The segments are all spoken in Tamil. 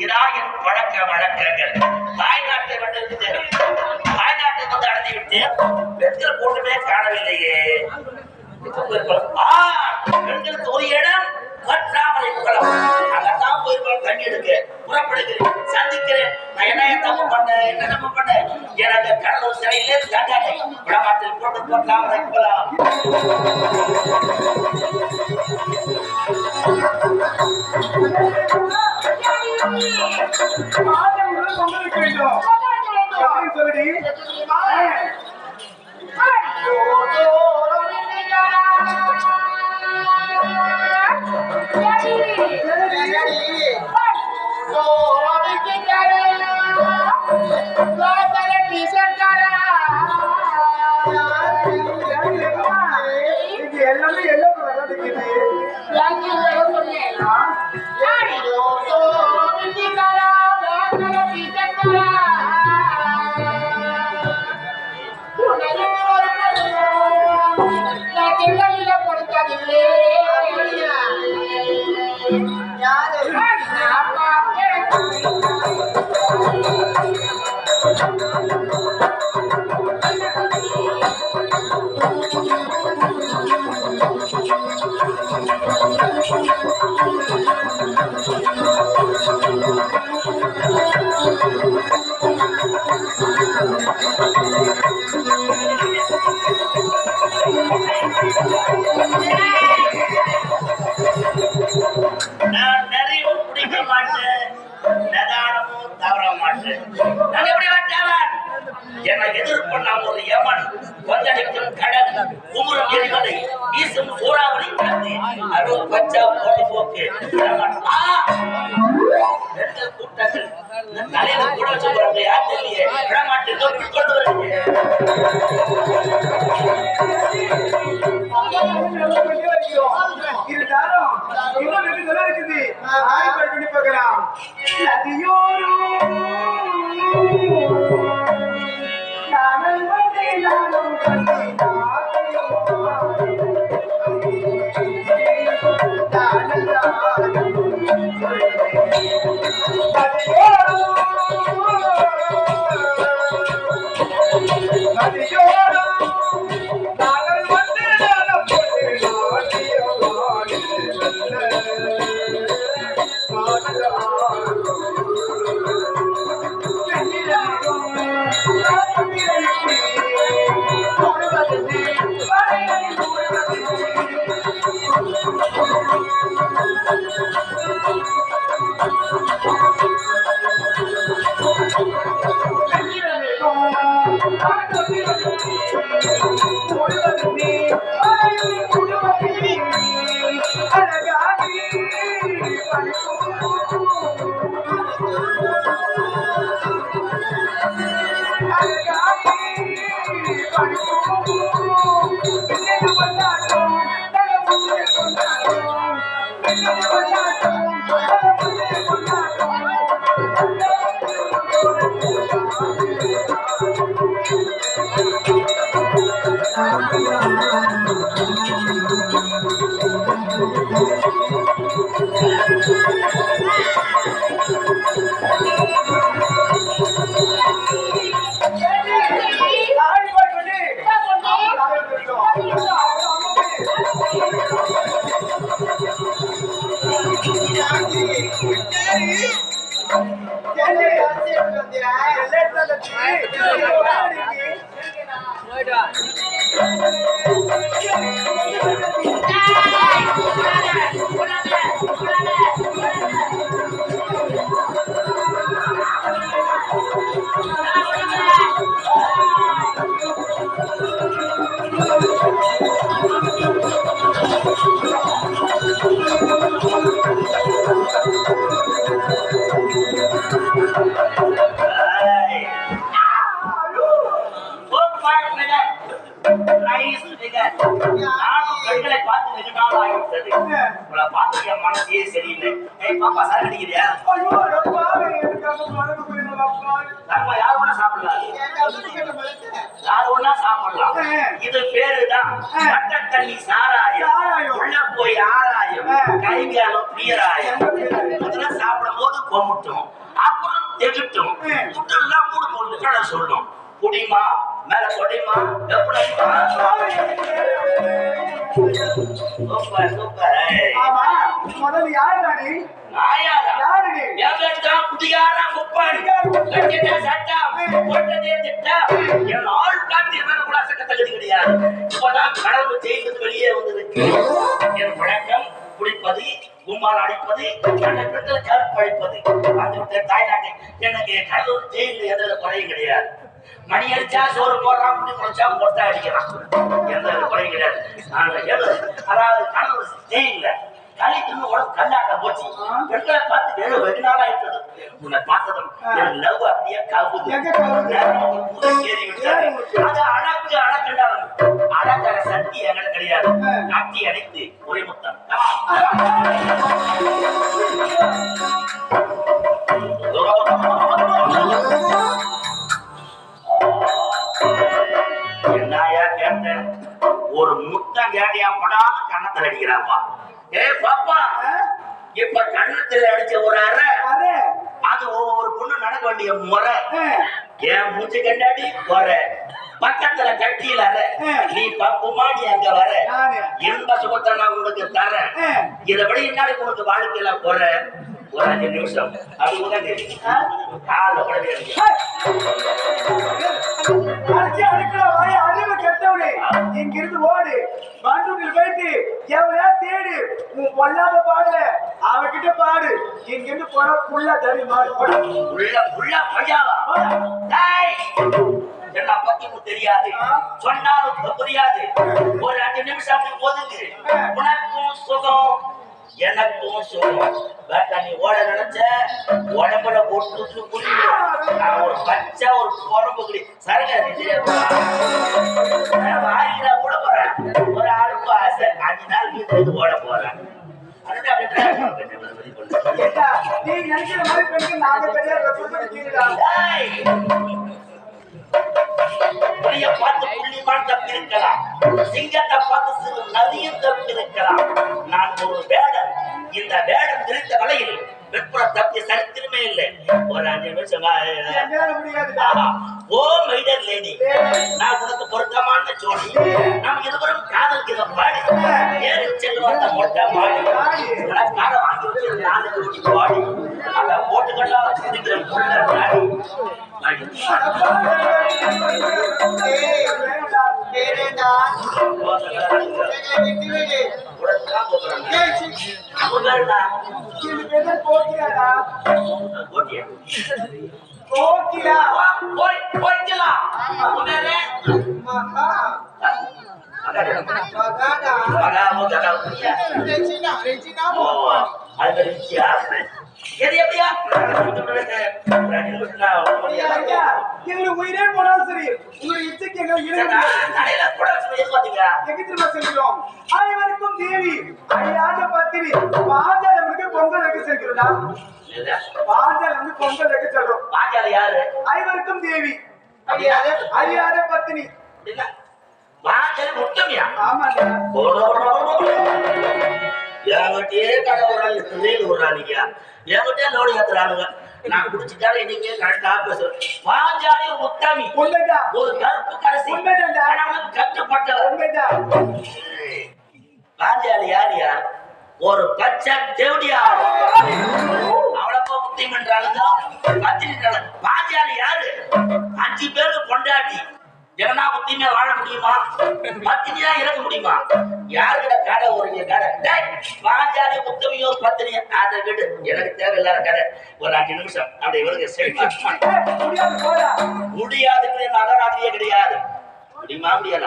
இதான் என் பழக்க வழக்கங்கள். தாய்நாட்டை வந்துவிட்டு தாய்நாட்டை வந்து அடைந்து விட்டு பெண்கள் கூட்டமே காணவில்லையே. பெண்களுக்கு ஒரு இடம் கற்றாமலை புகழம். அங்கதான் போயிருக்கோம். தண்ணி எடுக்க புறப்படுகிறேன், சந்திக்கிறேன். நான் என்ன தப்பு பண்ணேன், என்ன தப்பு பண்ணேன்? எனக்கு கடலூர் சிறையிலே தண்டனை. விடமாட்டில் போட்டு கற்றாமலை புகழம். எல்லாமே எல்லாம் நான் நிறைய குடிக்க மாட்டேன், நிதானமும் தவற மாட்டேன். நான் எப்படி வந்தவன்? என்னை எதிர்கொண்டாம் ஒரு யமன், கொந்தளிக்கும் கடல், குமுறும் எரிமலை, வீசும் சூறாவளி காத்து, அருள் பச்சா பொழுதுபோக்கு பெண்கள் கூட்டங்கள் தலையில கூட வச்சு போறாங்க. யார் தெரியலையே, விடமாட்டேன், கொண்டு வருங்க. இருந்தாலும் இன்னும் வெகு நல்லா இருக்குது. ஆய்வு பண்ணி பார்க்கலாம். பெண்களை பார்த்து வெகு நாள் ஆகிவிட்டது. உங்களை பார்த்து என் மனசே சரியில்லை. பாப்பா சரடிக்கிறியா? நம்ம யார் ஒண்ணா சாப்பிடலாம், யார் ஒண்ணா சாப்பிடலாம். இது பேருதான் பட்ட தண்ணி சாராயம் சாராயம். உள்ள போய் ஆராயம் கை காலம் பீராயம் அதெல்லாம் சாப்பிடும் போது கொமுட்டும் அப்புறம் தெகிட்டும் துட்டெல்லாம் மூடு கொண்டு கடை சொல்லும் குடிமா மேல கொடிமா எப்படிமா சூப்பர் சூப்பர் ஆமா முதல்ல யாரு நானி நாயாரா யாரு நீ எவன்தான் குடியாரா குப்பாடி கட்டிட்ட சட்டம் போட்டதே திட்டம் என் ஆள் காட்டி என்ன கூட சக்கத்தகதி கிடையாது இப்பதான் கடவுள் ஜெயிலுக்கு வெளியே வந்திருக்கு என் வழக்கம் குடிப்பது கும்மால் அடிப்பது அந்த பெண்களை கற்பழிப்பது அந்த தாய்நாட்டை எனக்கு கடவுள் ஜெயிலில் எந்த குறையும் கிடையாது மணி அடிச்சா சோறு போடுறான் முடி முடிச்சா மொட்டை அடிக்கிறான் எந்த குறையும் கிடையாது அதாவது கடவுள் ஜெயில கலைக்குன்னு உடம்பு கல்லாட்ட போச்சு பெண்களை பார்த்து வெகு நாளா இருக்குது உன்னை பார்த்ததும் என் லவ் அப்படியே கவுது ஏறி விட்டாரு அது அடக்கு அடக்குண்டாலும் அடக்கிற சக்தி எங்களுக்கு கிடையாது நாட்டி அடைத்து ஒரே முத்தம் என்னையா கேட்டேன் ஒரு முத்தம் கேட்டியா படாம கண்ணத்தில் அடிக்கிறாப்பா ஏ பாப்பா இப்ப கண்ணத்துல அடிச்ச ஒரு அறை அது ஒவ்வொரு பொண்ணு நடக்க வேண்டிய முறை என் மூச்சு கண்டாடி வர பக்கத்துல கட்டியில அற நீ பப்புமா நீ அங்க வர இன்ப சுகத்தை நான் உனக்கு தரேன் இதை விட என்னாடி உனக்கு வாழ்க்கையில போற ஒரு 5 நிமிஷம் அது உனக்கு கால உடனே இங்கிருந்து ஓடு பண்டூரில் போயிட்டு எவ்வளோ தேடு உன் பொல்லாத பாடல அவகிட்ட பாடு இங்கிருந்து போன புள்ள தடி மாடு புள்ள பையாவா என்ன பத்தி உனக்கு தெரியாது சொன்னாலும் புரியாது ஒரு 5 நிமிஷம் அப்படி ஒதுங்கு உனக்கும் சுகம் எனக்கும் சுகம் வேட்டா நீ ஓட நினைச்ச உடம்புல ஒட்டு புரியும் நான் ஒரு பச்சை ஒரு குழம்பு குடி சரக வாங்கினா கூட போறேன் ஒரு ஆளுக்கு ஆசை 5 நாள் வீட்டுக்கு ஓட போறேன் நீ நினைக்கிற மாதிரி பெண்கள் நாங்க புலிய பார்த்து புள்ளிமான் தப்பிருக்கலாம் சிங்கத்தை பார்த்து சிறு நதியும் தப்பிருக்கலாம் நான் ஒரு வேடன் இந்த வேடன் விரித்த வலையில் வெற்புற தப்பிய சரித்திரமே இல்லை ஒரு 5 நிமிஷம் ஓ மைடர் லேடி நான் உனக்கு பொருத்தமான ஜோடி நாம் இருவரும் காதல் பாடி ஏறி செல்வாத்த மொட்டை மாடி உனக்காக வாங்கி வச்சு 4 கோடி பாடி அதை போட்டுக்கெல்லாம் வச்சிருக்கிற புள்ள நாடி உயிரே போனாலும் சரி உங்களுடைய இச்சைக்கு செல்கிறோம் அனைவருக்கும் தேவி அழியாத பத்திரி பாஞ்சாலனுக்கு பொங்கல் வைக்க செல்கிறோம் பாஞ்சாலனுக்கு பொங்கல் வைக்க சொல்றோம் பாஞ்சால யாரு அனைவருக்கும் தேவி அழியாத பத்தினி பாஞ்சால முத்தமியா ஆமாங்க என்கிட்டயே கடை விடுறாங்க என்கிட்டயே லோடு ஏத்துறானுங்க நான் குடிச்சுட்டாலும் இன்னைக்கு கரெக்டா பேசுறேன் பாஞ்சாலி முத்தமி ஒரு கருப்பு கடைசி கட்டுப்பட்ட பாஞ்சாலி யாரியா ஒரு பச்சை தேவடியா அவ்வளப்போ முத்தியம் என்றாலுங்க பாஞ்சாலி யாரு 5 பேருக்கு கொண்டாட்டி ஜெகனா முத்தியமே வாழ முடியுமா பத்தினியா இருக்க முடியுமா யாருக்கிட்ட கடை ஒரு கடை பாஞ்சாலி முத்தமியோ பத்தினியோ அதை விடு எனக்கு தேவையில்லாத கடை ஒரு 5 நிமிஷம் அப்படி இவருக்கு முடியாதுன்னு நகராதிரியே கிடையாது முடியுமா முடியாது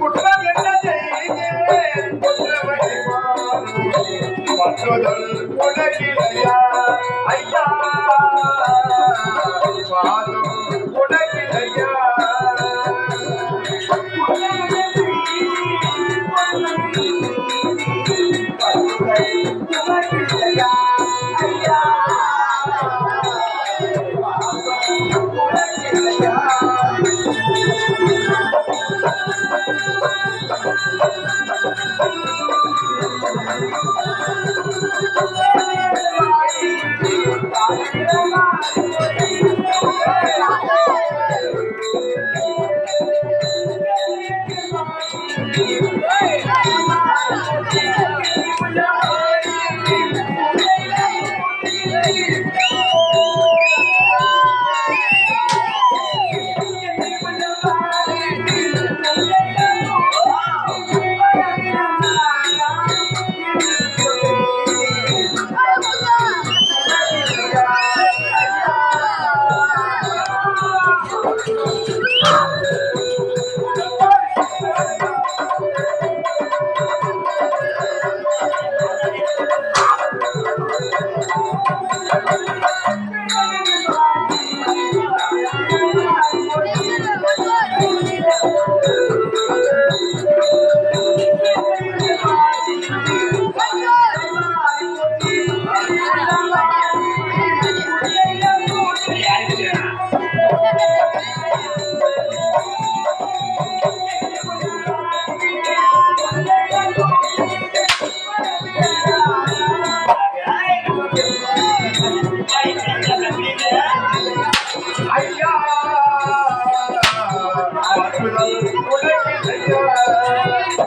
குற்றம் என்ன செய்தேன் பற்றுதல் உனக்கில்லையா ஐயா பாதம் உனக்கில்லையா உனக்கில்லையா ஐயா உனக்கில்லையா ஐயா பற்றுதல் உனக்கில்லையா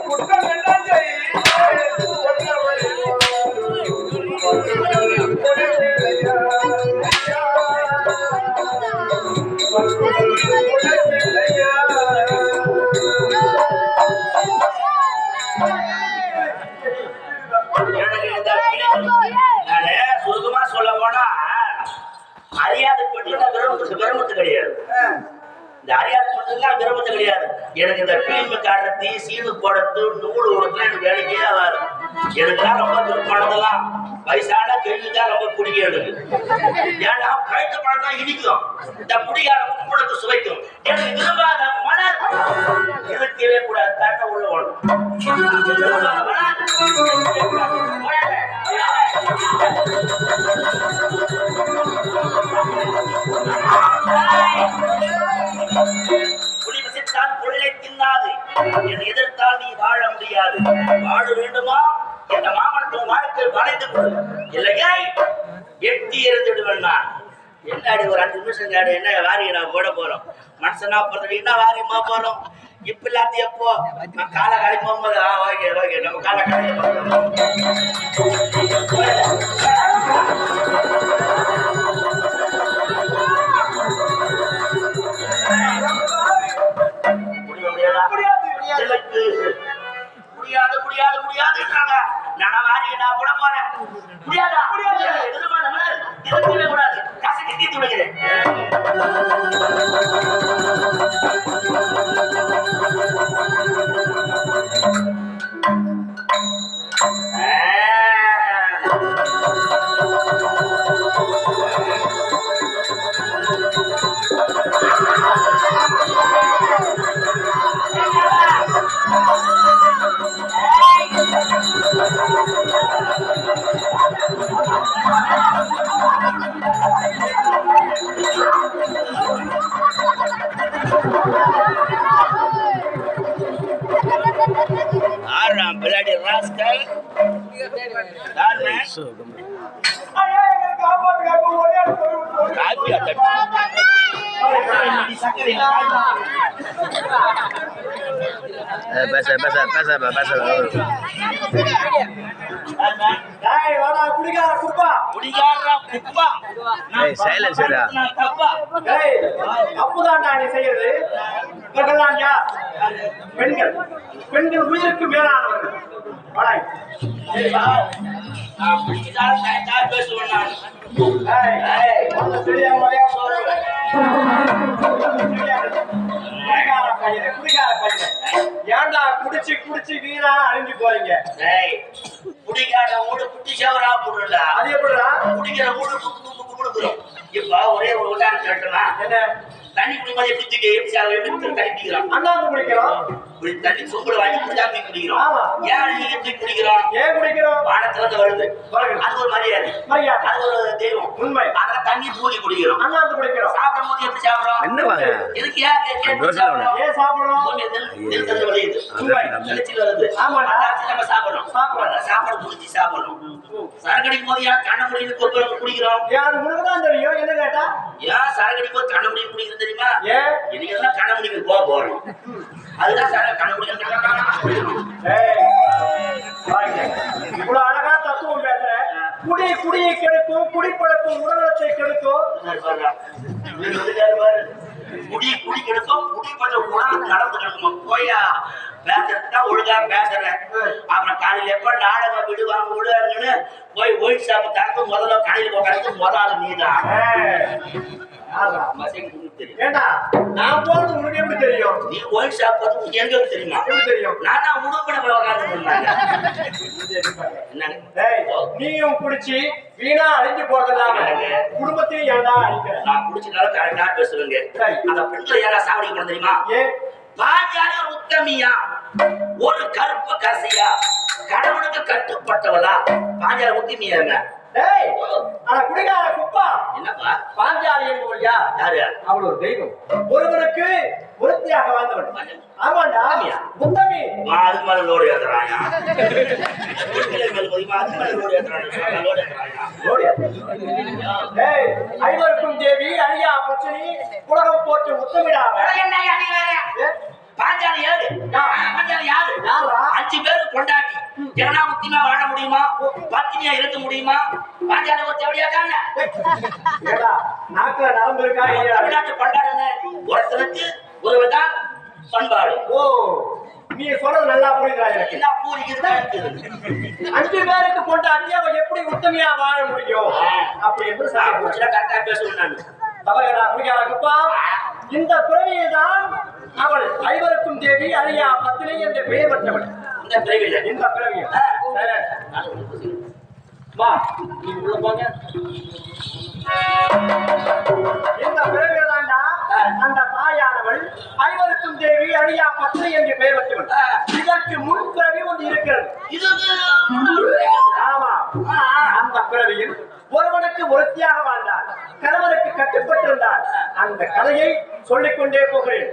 குற்றம் என்ன செய்தேன் பற்றுதல் உனக்கில்லையா ஐயா பற்றுதல் உனக்கில்லையா சுருக்கமா சொல்ல போனா அறியாத பெருமத்து கிடையாது. இந்த அறியாத பெண்ணுலாம் பெருமத்து கிடையாது. எனக்கு இந்த பிலிம் காட்டுறது சீனு போடுறது நூல் உடுத்துல எனக்கு வேலைக்கே ஆகாது. எனக்குலாம் ரொம்ப விருப்பமானதெல்லாம் வயசான கேள்விதான் ரொம்ப பிடிக்கும் எனக்கு. ஏன்னா பழுத்த பழம் தான் இனிக்கும், இந்த புடிகார உப்புடத்து சுவைக்கும். எனக்கு விரும்பாத மலர் இருக்கவே கூடாது. தன்னை உள்ள ஓடும் விரும்பாத மலர் புலிவசித்தால் பொருளை தின்னாது. என்னை எதிர்த்தால் நீ வாழ முடியாது. வாழ வேண்டுமா? இந்த மாமனத்தின் வாழ்க்கை வளைந்து கொடு, இல்லையா எட்டி எறிந்துடுவேன் நான். என்னடி ஒரு 5 நிமிஷம் காடு என்ன வாரியை நான் போட போறோம். மனுஷனா போறது என்ன வாரியமா போறோம். இப்ப இல்லாத எப்போ நான் காலை காலி போகும்போது ஓகே ஓகே நம்ம காலை காலையில முடியாது முடியாது முடியாதுன்றாங்க. நான் வாரியை நான் போட போறேன். முடியாதா? எதிர்பார்க்க கூடாது. காசை தீர்த்து விடுகிறேன். Pasa. டேய் வாடா குடிக்கார குப்பா. குடிகாரா குப்பா. சைலன்ஸரா நான் தப்பா? டேய் தப்புதான்டா நீ செய்யறது. இவர்கள்லாம் யார்? பெண்கள். பெண்கள் உயிருக்கு மேலானவர்கள். வாடா. சரி வா. நான் குடிகாரன் கரெக்டா பேசுவேன் நான். டேய் ஏய், உன்னை தெரியாம மரியா சொல்றேன். குடிகார பையனே, குடிகார பையனே. ஏன்டா குடிச்சு குடிச்சு வீணா அழிஞ்சு போறீங்க? ஏய், குடிகார ஊடு குட்டி சவரா போடுறா. அது எப்படிடா? குடிக்கிற ஊடு குடுக்குறோம். இப்ப ஒரே ஒரு உதாரணம் சொல்லட்டுமா? என்ன தண்ணி குடிக்கும்போது எப்படி தூக்கி எப்படி தண்ணி குடிக்கிறோம்? அண்ணாந்து குடிக்கிறோம். இப்படி தண்ணி சொம்புல வாங்கி குடிச்சா தூக்கி குடிக்கிறோம். ஆமா. ஏன் நீங்க தூக்கி குடிக்கிறோம்? ஏன் குடிக்கிறோம்? வானத்துல இருந்து வருது. வருகிறது. அது ஒரு மரியாதை. மரியாதை. அது ஒரு தெய்வம். உண்மை. அதனால தண்ணி தூக்கி குடிக்கிறோம். அண்ணாந்து குடிக்கிறோம். சாப்பிடும் போது எப்படி சாப்பிடுறோம்? என்ன வாங்க எதுக்கு ஏன் கேட்டு தோசை சாப்பிடுறோம்? ஏன் சாப்பிடுறோம்? நெல் விளையுது. உண்மை. நிலத்தில் வருது. ஆமாடா. அதாச்சும் நம்ம சாப்பிடுறோம். சாப்பிடுறோம். சாப்பாடு குடிச்சு சாப்பிடுறோம். சரக்கடிக்கும் போது ஏன் கண்ண முடியும் குடிக்கிறோம்? யாரு உனக்குதான் தெரியும். என்ன கேட்டா? ஏன் சரக்கடிக்கும் போது கண்ண முடியும் குடிக்கிறது தெரியுமா? ஏன்? இன்னைக்கு எல்லாம் கண்ண முடிக்கு போறோம். அதுதான் சார் கண்ண முடியும். ஏய், வாங்க. இவ்வளவு அழகா தத்துவம் பேசுற. குடியை கெடுக்கும், குடிப்பழக்கம் உடலத்தை கெடுக்கும். குடி கெடுக்கும், குடி கொஞ்சம் உணவு நடந்து கிடக்கும். போயா பேசுறதுதான் ஒழுங்கா பேசுறேன். அப்புறம் காலையில எப்ப நாடகம் விடுவாங்க விடுவாங்கன்னு போய் ஒயிட் ஷாப் தரத்து முதல்ல கடையில் போகிறது முதல்ல நீதான். யாரா? தெரியும். ஏண்டா நான் போறது உனக்கு எப்படி தெரியும்? நீ ஒயிட் ஷாப் பார்த்து எனக்கு எப்படி தெரியுமா? எப்படி தெரியும்? நான் தான் உடுப்பின போய் உட்காந்து என்னங்க? டேய், நீயும் குடிச்சு வீணா அழிஞ்சு போறதில்லாம குடும்பத்தையும் ஏன்டா அழிக்கிற? நான் குடிச்சதால கரெக்டா பேசுவேங்க. சரி. அந்த பெண்களை யாரா சாவடிக்கணும் தெரியுமா? ஏன்? பாஞ்சாலி ஒரு உத்தமியா, ஒரு கருப்பு கசியா, கடவுளுக்கு கட்டுப்பட்டவளா? பாஞ்சாலி உத்தமியா? டேய், ஆனா குடிகார குப்பா. என்னப்பா? பாஞ்சாலி என்பவள் யார்? யாரு? அவள் ஒரு தெய்வம். ஒருவனுக்கு ஒருத்தியாக வாழ்ந்தவள். ஆமாண்டா, உத்தமி. அதுக்கு மேல லோடு ஏத்துறாயா? பெண்களை மேல போய் அதுக்கு மேல லோடு ஏத்துறாயா? லோடு ஏத்துறாயா? டேய், ஐவருக்கும் தேவி அழியா பச்சனி உலகம் போட்டு உத்தமிடாம. என்னையா நீ வேற? பாஞ்சாலி யாரு? பாஞ்சாலி யாரு? யாரா? 5 பேர் கொண்டாட்டி எவனா உத்திமா வாழ முடியுமா? பத்தினியா இருக்க முடியுமா? பாஞ்சாலி ஒரு தேவடியா தானே? ஏடா நாக்குல நரம்பு இருக்கா இல்லையா? தமிழ்நாட்டு பண்பாடு ஒருத்தனுக்கு ஒருவர்தான் பண்பாடு. ஓ, நீ சொல்றது நல்லா புரியுதா எனக்கு? என்ன பூரிக்குதுதான் இருக்குது. 5 பேருக்கு கொண்டாட்டி அவ எப்படி உத்தமியா வாழ முடியும்? அப்படி என்று சாப்பிட கரெக்டா பேசுவேன் நான். தவறுகளா குடிகார குப்பா. இந்த பிறவியில்தான் அவள் ஐவருக்கும் தேவி அழியா பத்தினி என்ற பெயர் பெற்றவள். இந்த பிரிவில் இந்த பிறவியில் வா, நீங்க உள்ள போங்க. இந்த பிறவியில் தாண்டா அந்த தாயானவள் ஐவருக்கும் தேவி அழியா பத்தினி என்று பெயர் பெற்றவள். இதற்கு முன் பிறவி ஒன்று இருக்கிறது. இது ஆமா, அந்த பிறவியில் ஒருவனுக்கு ஒருத்தியாக வாழ்ந்தார், கணவனுக்கு கட்டுப்பட்டிருந்தார். அந்த கதையை சொல்லிக் கொண்டே போகிறேன்.